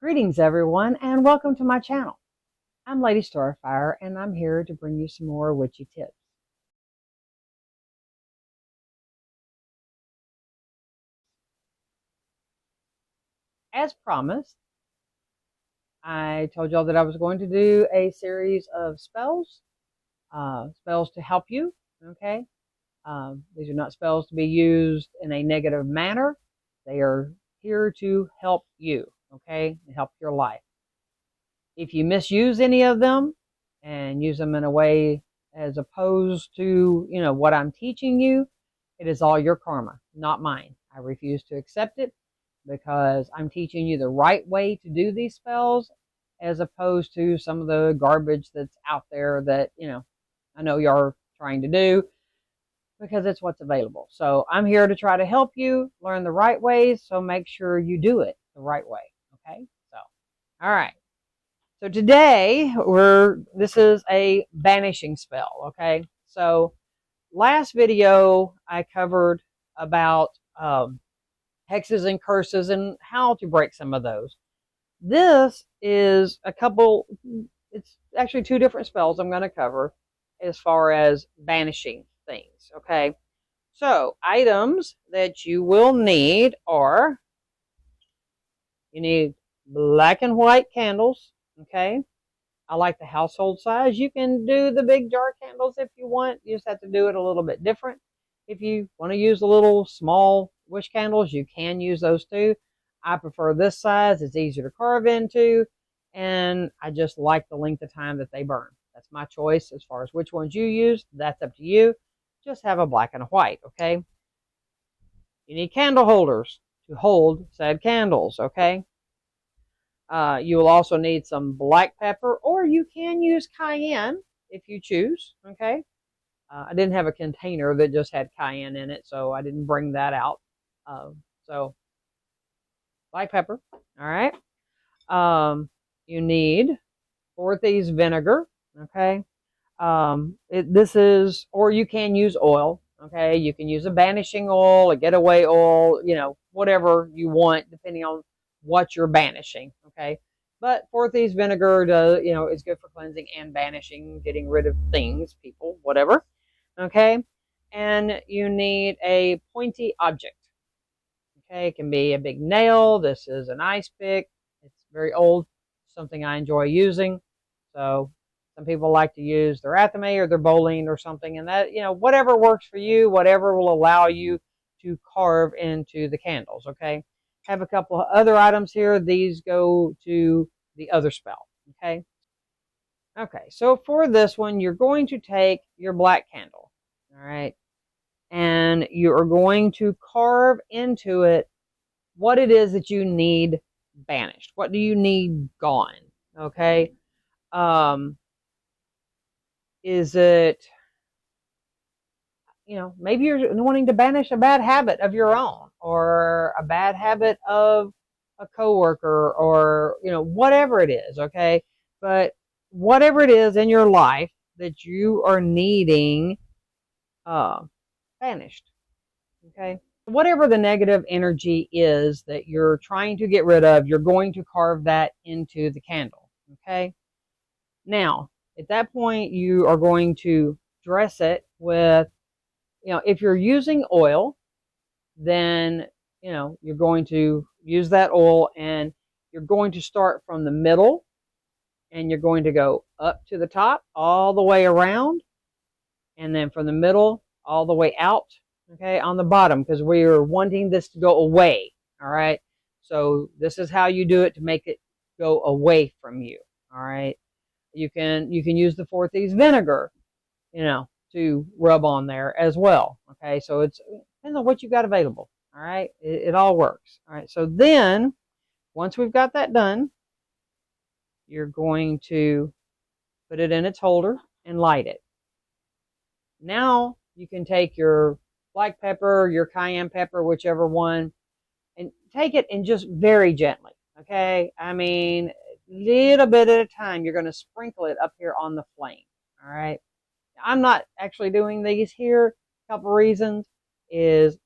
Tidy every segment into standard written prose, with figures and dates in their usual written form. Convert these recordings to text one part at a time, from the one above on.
Greetings everyone and welcome to my channel. I'm Lady StarFire and I'm here to bring you some more witchy tips. As promised, I told y'all that I was going to do a series of spells, spells to help you, okay? These are not spells to be used in a negative manner. They are here to help you, okay? To help your life. If you misuse any of them and use them in a way as opposed to, what I'm teaching you, it is all your karma, not mine. I refuse to accept it because I'm teaching you the right way to do these spells as opposed to some of the garbage that's out there that, I know you're trying to do because it's what's available. So I'm here to try to help you learn the right ways. So make sure you do it the right way. Okay. So, all right. So today this is a banishing spell. Okay. So last video I covered about hexes and curses and how to break some of those. This is it's actually two different spells I'm going to cover as far as banishing things. Okay. So items that you will need are, you need black and white candles. Okay. I like the household size. You can do the big jar candles if you want. You just have to do it a little bit different. If you want to use the little small wish candles, you can use those too. I prefer this size. It's easier to carve into, and I just like the length of time that they burn. That's my choice as far as which ones you use. That's up to you. Just have a black and a white, okay? You need candle holders to hold said candles, okay? You will also need some black pepper, or you can use cayenne if you choose, okay? I didn't have a container that just had cayenne in it, so I didn't bring that out. So, black pepper, all right? You need 4 thieves vinegar, okay? This is, or you can use oil, okay? You can use a banishing oil, a getaway oil, whatever you want, depending on what you're banishing, okay? But 4 thieves vinegar does, is good for cleansing and banishing, getting rid of things, people, whatever, okay? And you need a pointy object, okay? It can be a big nail. This is an ice pick. It's very old, something I enjoy using. So some people like to use their athame or their bowling or something, and that, whatever works for you, whatever will allow you to carve into the candles, okay? Have a couple of other items here. These go to the other spell, okay? Okay, so for this one, you're going to take your black candle, all right? And you are going to carve into it what it is that you need banished. What do you need gone, okay? Is it, maybe you're wanting to banish a bad habit of your own, or a bad habit of a coworker, or, whatever it is, okay? But whatever it is in your life that you are needing banished, okay? Whatever the negative energy is that you're trying to get rid of, you're going to carve that into the candle, okay? Now, at that point, you are going to dress it with, if you're using oil, then, you're going to use that oil, and you're going to start from the middle, and you're going to go up to the top, all the way around, and then from the middle, all the way out, okay, on the bottom, because we are wanting this to go away, all right? So this is how you do it to make it go away from you, all right? You can use the 4 thieves vinegar, to rub on there as well. Okay, so it depends on what you got available. All right, it all works. All right, so then once we've got that done, you're going to put it in its holder and light it. Now you can take your black pepper, your cayenne pepper, whichever one, and take it and just very gently. Okay, I mean, little bit at a time. You're going to sprinkle it up here on the flame. All right. I'm not actually doing these here. A couple reasons is,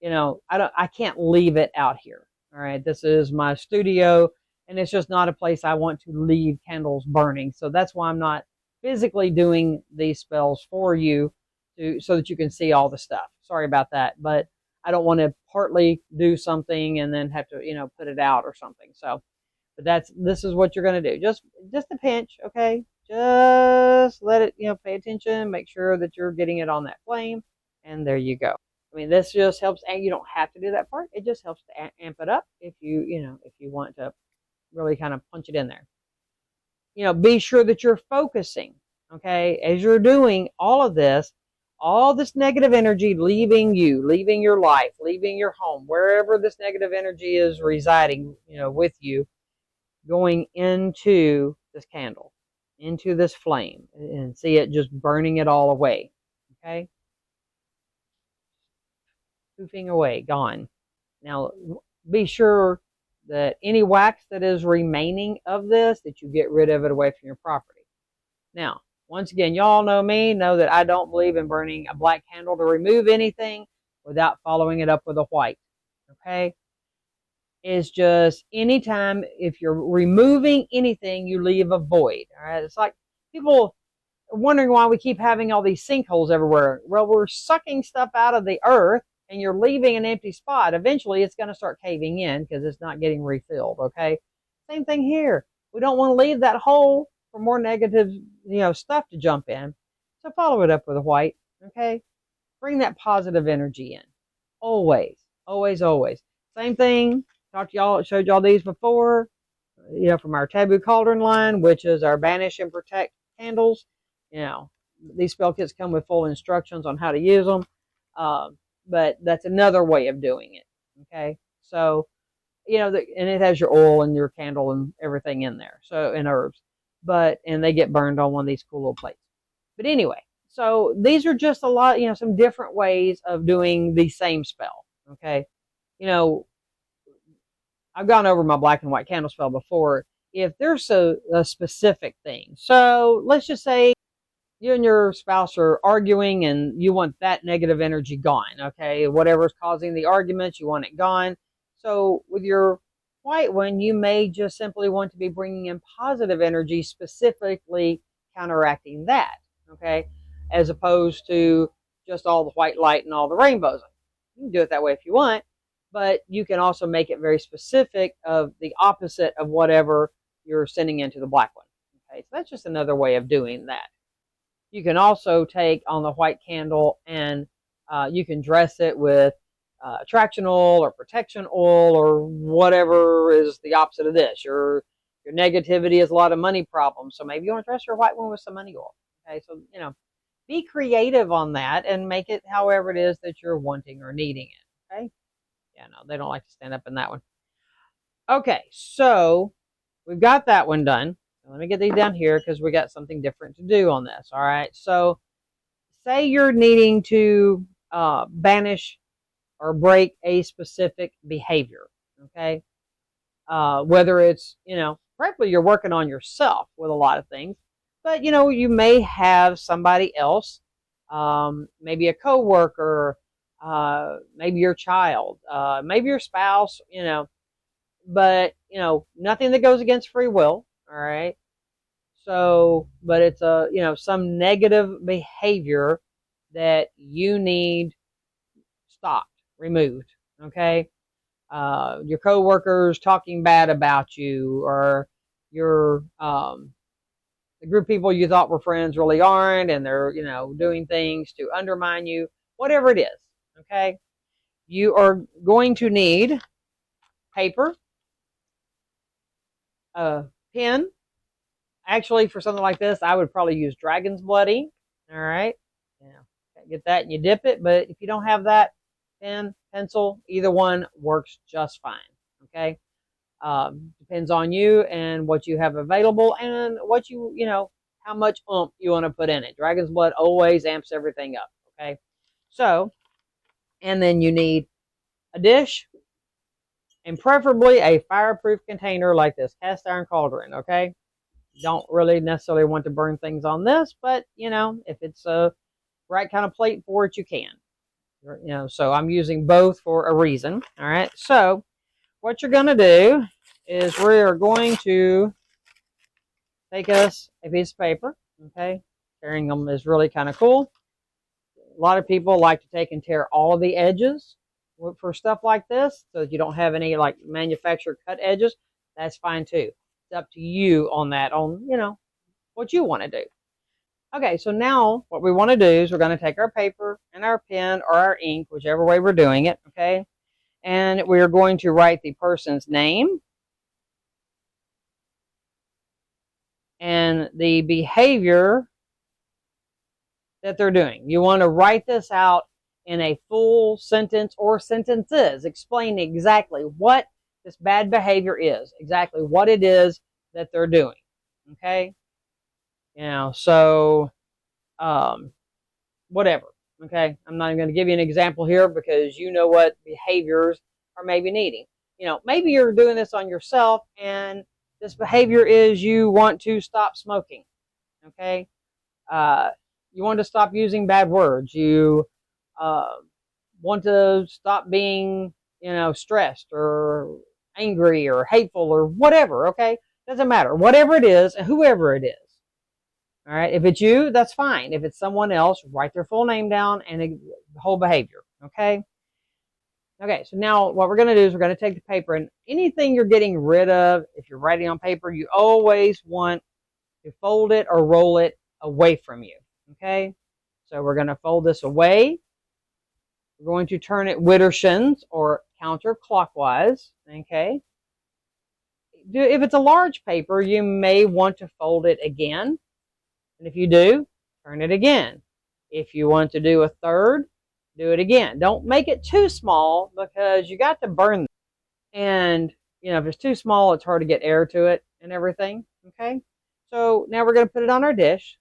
I can't leave it out here. All right. This is my studio, and it's just not a place I want to leave candles burning. So that's why I'm not physically doing these spells for you so that you can see all the stuff. Sorry about that, but I don't want to partly do something and then have to, put it out or something. So, but this is what you're going to do. Just a pinch, okay? Just let it, pay attention, make sure that you're getting it on that flame, and there you go. I mean, this just helps, and you don't have to do that part. It just helps to amp it up if if you want to really kind of punch it in there. Be sure that you're focusing, okay? As you're doing all this negative energy leaving you, leaving your life, leaving your home, wherever this negative energy is residing, with you, going into this candle, into this flame, and see it just burning it all away, okay? Poofing away, gone. Now, be sure that any wax that is remaining of this, that you get rid of it away from your property. Now, once again, y'all know me, know that I don't believe in burning a black candle to remove anything without following it up with a white, okay? It's just anytime, if you're removing anything, you leave a void, all right? It's like people wondering why we keep having all these sinkholes everywhere. Well, we're sucking stuff out of the earth, and you're leaving an empty spot. Eventually, it's going to start caving in because it's not getting refilled, okay? Same thing here. We don't want to leave that hole for more negative, stuff to jump in. So follow it up with a white, okay? Bring that positive energy in. Always, always, always. Same thing. Talked to y'all, showed y'all these before, from our Taboo Cauldron line, which is our Banish and Protect candles. These spell kits come with full instructions on how to use them. But that's another way of doing it. Okay. So, and it has your oil and your candle and everything in there. So, and herbs, and they get burned on one of these cool little plates. But anyway, so these are just a lot, some different ways of doing the same spell. Okay. I've gone over my black and white candle spell before. If there's a specific thing, so let's just say you and your spouse are arguing and you want that negative energy gone, okay? Whatever's causing the arguments, you want it gone. So with your white one, you may just simply want to be bringing in positive energy, specifically counteracting that, okay? As opposed to just all the white light and all the rainbows. You can do it that way if you want, but you can also make it very specific of the opposite of whatever you're sending into the black one, okay? So that's just another way of doing that. You can also take on the white candle and you can dress it with attraction oil or protection oil or whatever is the opposite of this. Your negativity is a lot of money problems. So maybe you want to dress your white one with some money oil. Okay, so, be creative on that and make it however it is that you're wanting or needing it. Okay. Yeah, no, they don't like to stand up in that one. Okay, so we've got that one done. Let me get these down here because we got something different to do on this. All right. So say you're needing to banish or break a specific behavior. Okay. Whether it's, frankly, you're working on yourself with a lot of things, but, you may have somebody else, maybe a coworker, maybe your child, maybe your spouse, but, nothing that goes against free will. All right. So, but it's some negative behavior that you need stopped, removed. Okay. Your coworkers talking bad about you, or your, the group of people you thought were friends really aren't, and they're, doing things to undermine you, whatever it is. Okay. You are going to need paper, a pen. Actually, for something like this, I would probably use Dragon's Blood ink. All right. Get that and you dip it. But if you don't have that, pen, pencil, either one works just fine. Okay. Depends on you and what you have available and what how much oomph you want to put in it. Dragon's Blood always amps everything up. Okay. So, and then you need a dish and preferably a fireproof container like this cast iron cauldron. Okay. Don't really necessarily want to burn things on this, but if it's a right kind of plate for it, you can. So I'm using both for a reason. All right. So what you're going to do is we are going to take us a piece of paper, okay? Tearing them is really kind of cool. A lot of people like to take and tear all of the edges for stuff like this, so that you don't have any like manufactured cut edges. That's fine too. It's up to you on that, on, you know, what you want to do. Okay, so now what we want to do is we're going to take our paper and our pen or our ink, whichever way we're doing it, okay? And we're going to write the person's name and the behavior that they're doing. You want to write this out in a full sentence or sentences, explain exactly what this bad behavior is, exactly what it is that they're doing, okay? You know, so, whatever, okay? I'm not even going to give you an example here because you know what behaviors are maybe needing. You know, maybe you're doing this on yourself and this behavior is you want to stop smoking, okay? You want to stop using bad words. You want to stop being, you know, stressed or angry or hateful or whatever, okay? Doesn't matter. Whatever it is and whoever it is. All right, if it's you, that's fine. If it's someone else, write their full name down and the whole behavior, okay? Okay, so now what we're going to do is we're going to take the paper, and anything you're getting rid of, if you're writing on paper, you always want to fold it or roll it away from you, okay? So we're going to fold this away. We're going to turn it widdershins or counterclockwise, okay? If it's a large paper, you may want to fold it again. And if you do, turn it again. If you want to do a third, do it again. Don't make it too small because you got to burn them. And, you know, if it's too small, it's hard to get air to it and everything, okay? So now we're going to put it on our dish.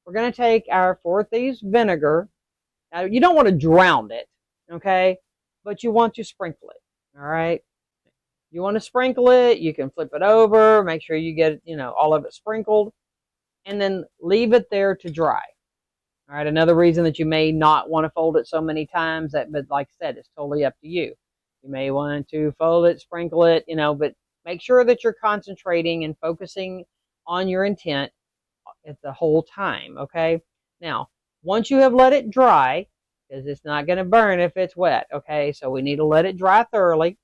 We're going to take our 4 thieves vinegar. Now, you don't want to drown it, okay? But you want to sprinkle it, all right? You want to sprinkle it. You can flip it over. Make sure you get, you know, all of it sprinkled. And then leave it there to dry. All right, another reason that you may not want to fold it so many times, but like I said, it's totally up to you. You may want to fold it, sprinkle it, you know, but make sure that you're concentrating and focusing on your intent at the whole time, okay? Now, once you have let it dry, because it's not going to burn if it's wet, okay? So we need to let it dry thoroughly.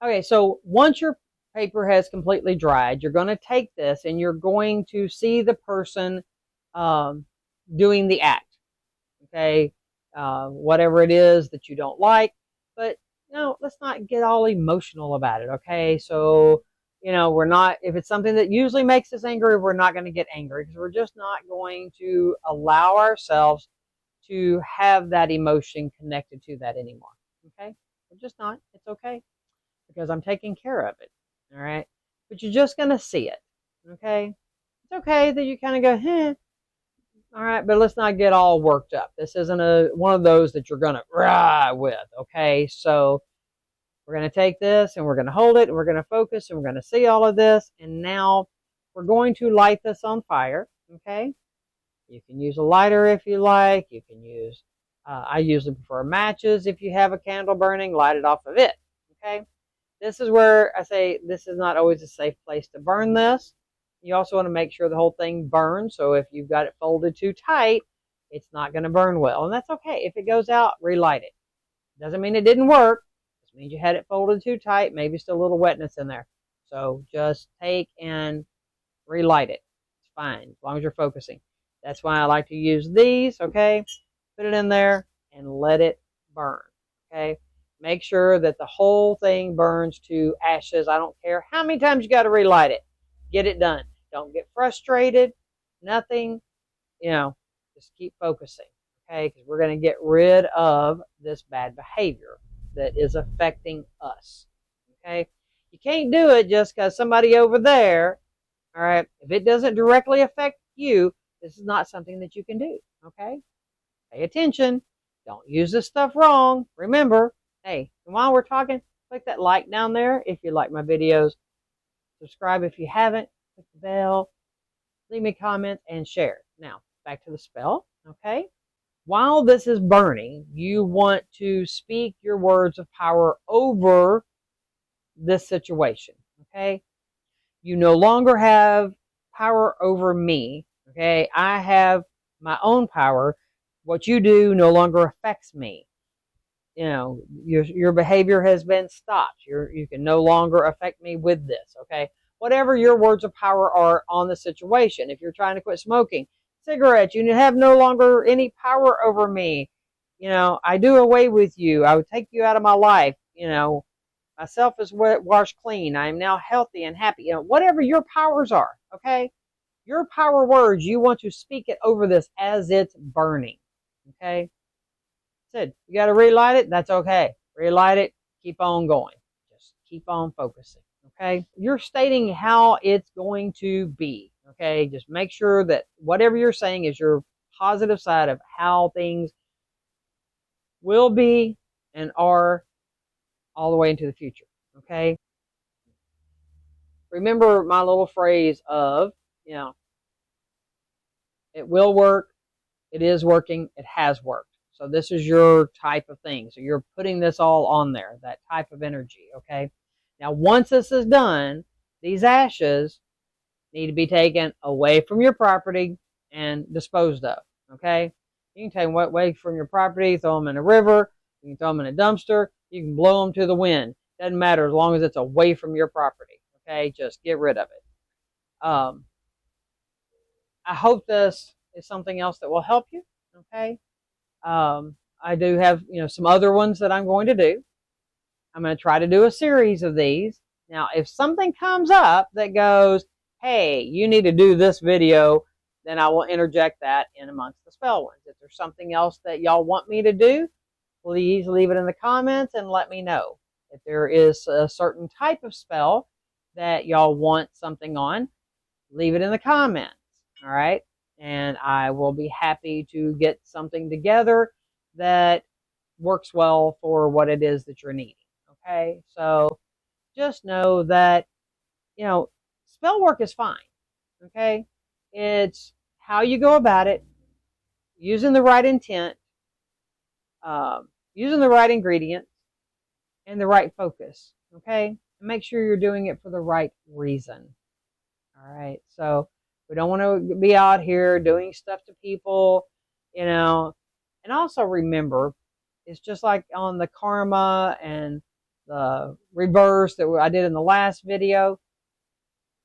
Okay, so once your paper has completely dried, you're going to take this and you're going to see the person doing the act, okay? Whatever it is that you don't like, but, you know, let's not get all emotional about it, okay? So, you know, we're not, if it's something that usually makes us angry, we're not going to get angry because we're just not going to allow ourselves to have that emotion connected to that anymore, okay? We're just not. It's okay because I'm taking care of it. All right, but you're just going to see it, okay? It's okay that you kind of go, all right, but let's not get all worked up. This isn't one of those that you're going to rah with, okay? So we're going to take this and we're going to hold it and we're going to focus and we're going to see all of this. And now we're going to light this on fire, okay? You can use a lighter if you like. You can use, I usually prefer matches. If you have a candle burning, light it off of it, okay? This is where I say this is not always a safe place to burn this. You also want to make sure the whole thing burns. So if you've got it folded too tight, it's not going to burn well. And that's okay. If it goes out, relight it. Doesn't mean it didn't work. It means you had it folded too tight. Maybe still a little wetness in there. So just take and relight it. It's fine as long as you're focusing. That's why I like to use these, okay? Put it in there and let it burn, okay? Make sure that the whole thing burns to ashes. I don't care how many times you got to relight it. Get it done. Don't get frustrated. Nothing. You know, just keep focusing, okay? Because we're going to get rid of this bad behavior that is affecting us, okay? You can't do it just because somebody over there, all right? If it doesn't directly affect you, this is not something that you can do, okay? Pay attention. Don't use this stuff wrong. Remember, hey, and while we're talking, click that like down there if you like my videos. Subscribe if you haven't. Click the bell. Leave me comments and share. Now, back to the spell, okay? While this is burning, you want to speak your words of power over this situation. Okay. You no longer have power over me. Okay. I have my own power. What you do no longer affects me. You know, your behavior has been stopped. You can no longer affect me with this. Okay. Whatever your words of power are on the situation. If you're trying to quit smoking cigarettes, you have no longer any power over me. You know, I do away with you. I would take you out of my life. You know, myself is washed clean. I am now healthy and happy. You know, whatever your powers are, okay? Your power words, you want to speak it over this as it's burning, okay? Said, you got to relight it. That's okay. Relight it. Keep on going. Just keep on focusing, okay? You're stating how it's going to be, okay? Just make sure that whatever you're saying is your positive side of how things will be and are all the way into the future, okay? Remember my little phrase of, you know, it will work, it is working, it has worked. So this is your type of thing. So you're putting this all on there, that type of energy, okay? Now, once this is done, these ashes need to be taken away from your property and disposed of, okay? You can take them away from your property, throw them in a river, you can throw them in a dumpster, you can blow them to the wind. Doesn't matter as long as it's away from your property, okay? Just get rid of it. I hope this is something else that will help you, okay? I do have, you know, some other ones that I'm going to do. I'm going to try to do a series of these. Now, if something comes up that goes, hey, you need to do this video, then I will interject that in amongst the spell ones. If there's something else that y'all want me to do, please leave it in the comments and let me know. If there is a certain type of spell that y'all want something on, leave it in the comments. All right. And I will be happy to get something together that works well for what it is that you're needing. Okay. So just know that, you know, spell work is fine. Okay. It's how you go about it, using the right intent, using the right ingredients, and the right focus. Okay. And make sure you're doing it for the right reason. All right. So we don't want to be out here doing stuff to people, you know. And also remember, it's just like on the karma and the reverse that I did in the last video.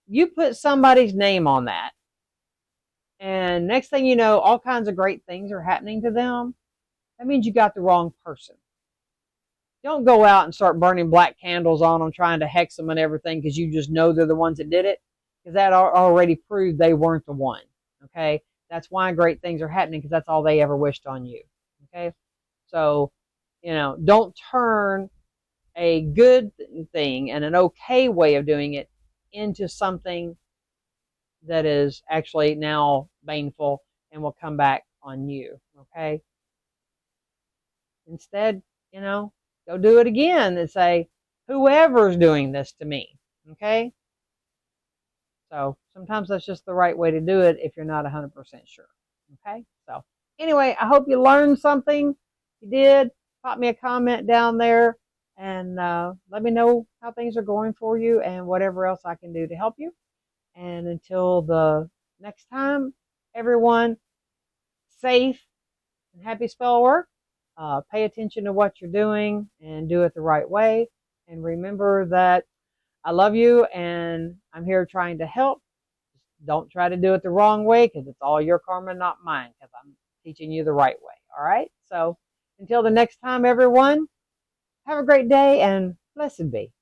You put somebody's name on that. And next thing you know, all kinds of great things are happening to them. That means you got the wrong person. Don't go out and start burning black candles on them, trying to hex them and everything because you just know they're the ones that did it. Because that already proved they weren't the one, okay? That's why great things are happening, because that's all they ever wished on you, okay? So, you know, don't turn a good thing and an okay way of doing it into something that is actually now baneful and will come back on you, okay? Instead, you know, go do it again and say, whoever's doing this to me, okay? So sometimes that's just the right way to do it if you're not 100% sure. Okay. So anyway, I hope you learned something. If you did, pop me a comment down there and let me know how things are going for you and whatever else I can do to help you. And until the next time, everyone, safe and happy spell work. Pay attention to what you're doing and do it the right way. And remember that I love you, and I'm here trying to help. Just don't try to do it the wrong way, because it's all your karma, not mine, because I'm teaching you the right way. All right? So until the next time, everyone, have a great day, and blessed be.